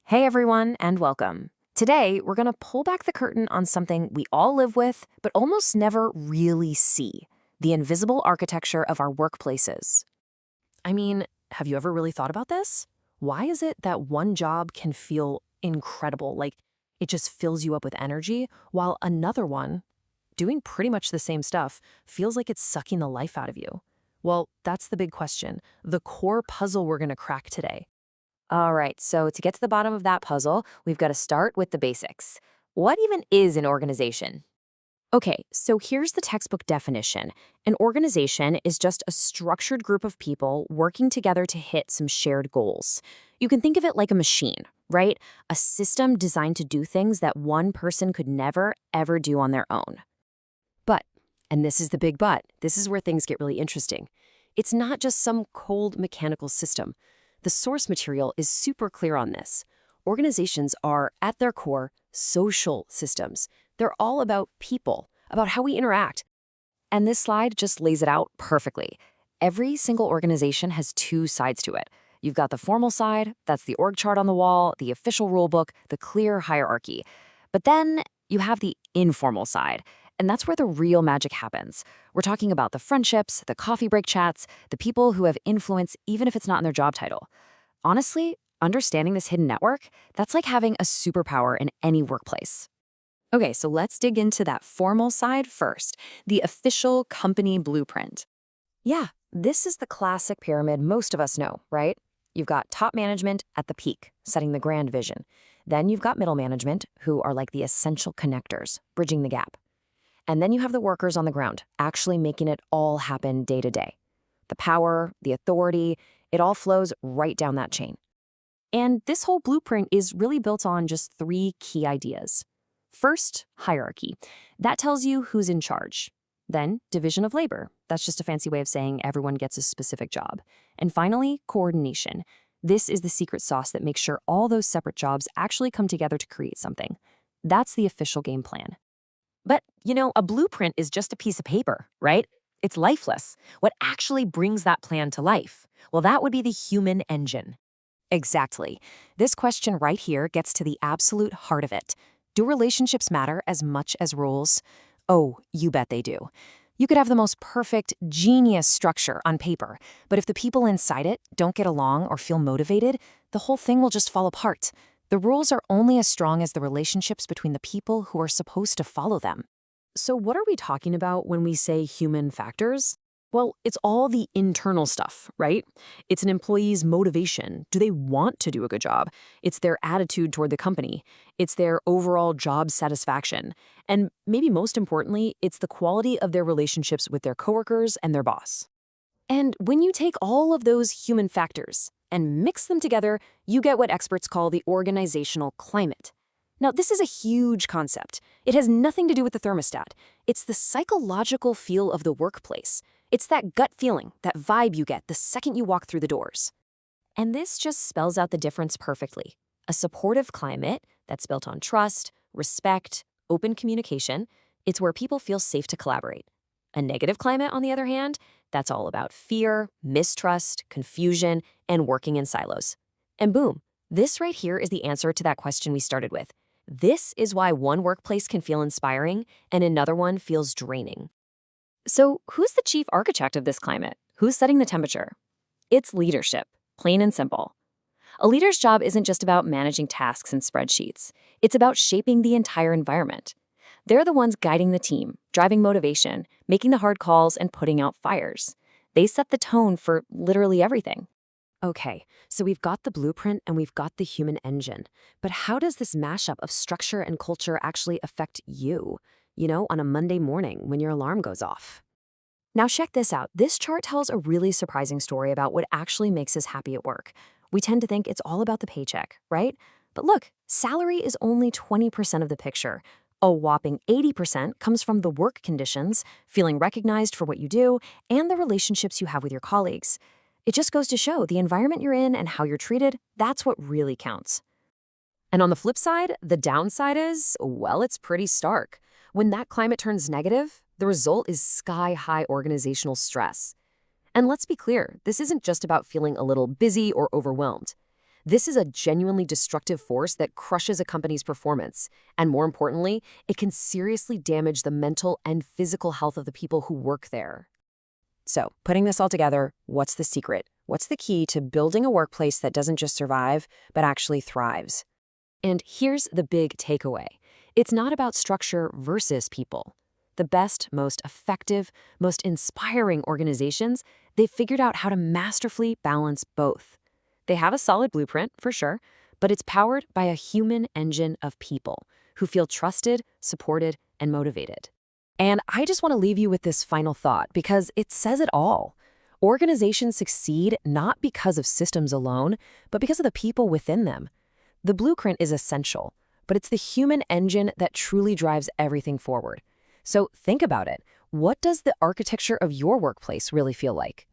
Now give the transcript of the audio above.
Hey everyone, and welcome. Today, we're going to pull back the curtain on something we all live with, but almost never really see: the invisible architecture of our workplaces. I mean, have you ever really thought about this? Why is it that one job can feel incredible, like it just fills you up with energy, while another one, doing pretty much the same stuff, feels like it's sucking the life out of you? Well, that's the big question, the core puzzle we're going to crack today. All right, so to get to the bottom of that puzzle, we've got to start with the basics. What even is an organization? Okay, so here's the textbook definition. An organization is just a structured group of people working together to hit some shared goals. You can think of it like a machine, right? A system designed to do things that one person could never, ever do on their own. But, and this is the big but, this is where things get really interesting. It's not just some cold mechanical system. The source material is super clear on this. Organizations are, at their core, social systems. They're all about people, about how we interact. And this slide just lays it out perfectly. Every single organization has two sides to it. You've got the formal side, that's the org chart on the wall, the official rule book, the clear hierarchy. But then you have the informal side, and that's where the real magic happens. We're talking about the friendships, the coffee break chats, the people who have influence even if it's not in their job title. Honestly, understanding this hidden network, that's like having a superpower in any workplace. Okay, so let's dig into that formal side first, the official company blueprint. Yeah, this is the classic pyramid most of us know, right? You've got top management at the peak, setting the grand vision. Then you've got middle management, who are like the essential connectors, bridging the gap. And then you have the workers on the ground, actually making it all happen day to day. The power, the authority, it all flows right down that chain. And this whole blueprint is really built on just three key ideas. First, hierarchy. That tells you who's in charge. Then, division of labor. That's just a fancy way of saying everyone gets a specific job. And finally, coordination. This is the secret sauce that makes sure all those separate jobs actually come together to create something. That's the official game plan. But, a blueprint is just a piece of paper, right? It's lifeless. What actually brings that plan to life? Well, that would be the human engine. Exactly. This question right here gets to the absolute heart of it. Do relationships matter as much as rules? Oh, you bet they do. You could have the most perfect, genius structure on paper, but if the people inside it don't get along or feel motivated, the whole thing will just fall apart. The rules are only as strong as the relationships between the people who are supposed to follow them. So what are we talking about when we say human factors? Well, it's all the internal stuff, right? It's an employee's motivation. Do they want to do a good job? It's their attitude toward the company. It's their overall job satisfaction. And maybe most importantly, it's the quality of their relationships with their coworkers and their boss. And when you take all of those human factors and mix them together, you get what experts call the organizational climate. Now, this is a huge concept. It has nothing to do with the thermostat. It's the psychological feel of the workplace. It's that gut feeling, that vibe you get the second you walk through the doors. And this just spells out the difference perfectly. A supportive climate that's built on trust, respect, open communication. It's where people feel safe to collaborate. A negative climate, on the other hand, that's all about fear, mistrust, confusion, and working in silos. And boom, this right here is the answer to that question we started with. This is why one workplace can feel inspiring and another one feels draining. So, who's the chief architect of this climate? Who's setting the temperature? It's leadership, plain and simple. A leader's job isn't just about managing tasks and spreadsheets. It's about shaping the entire environment. They're the ones guiding the team, driving motivation, making the hard calls, and putting out fires. They set the tone for literally everything. Okay, so we've got the blueprint and we've got the human engine. But how does this mashup of structure and culture actually affect you? On a Monday morning when your alarm goes off. Now check this out. This chart tells a really surprising story about what actually makes us happy at work. We tend to think it's all about the paycheck, right? But look, salary is only 20% of the picture. A whopping 80% comes from the work conditions, feeling recognized for what you do, and the relationships you have with your colleagues. It just goes to show the environment you're in and how you're treated, that's what really counts. And on the flip side, the downside is, well, it's pretty stark. When that climate turns negative, the result is sky-high organizational stress. And let's be clear, this isn't just about feeling a little busy or overwhelmed. This is a genuinely destructive force that crushes a company's performance. And more importantly, it can seriously damage the mental and physical health of the people who work there. So, putting this all together, what's the secret? What's the key to building a workplace that doesn't just survive, but actually thrives? And here's the big takeaway. It's not about structure versus people. The best, most effective, most inspiring organizations, they've figured out how to masterfully balance both. They have a solid blueprint, for sure, but it's powered by a human engine of people who feel trusted, supported, and motivated. And I just want to leave you with this final thought because it says it all. Organizations succeed not because of systems alone, but because of the people within them. The blueprint is essential, but it's the human engine that truly drives everything forward. So think about it. What does the architecture of your workplace really feel like?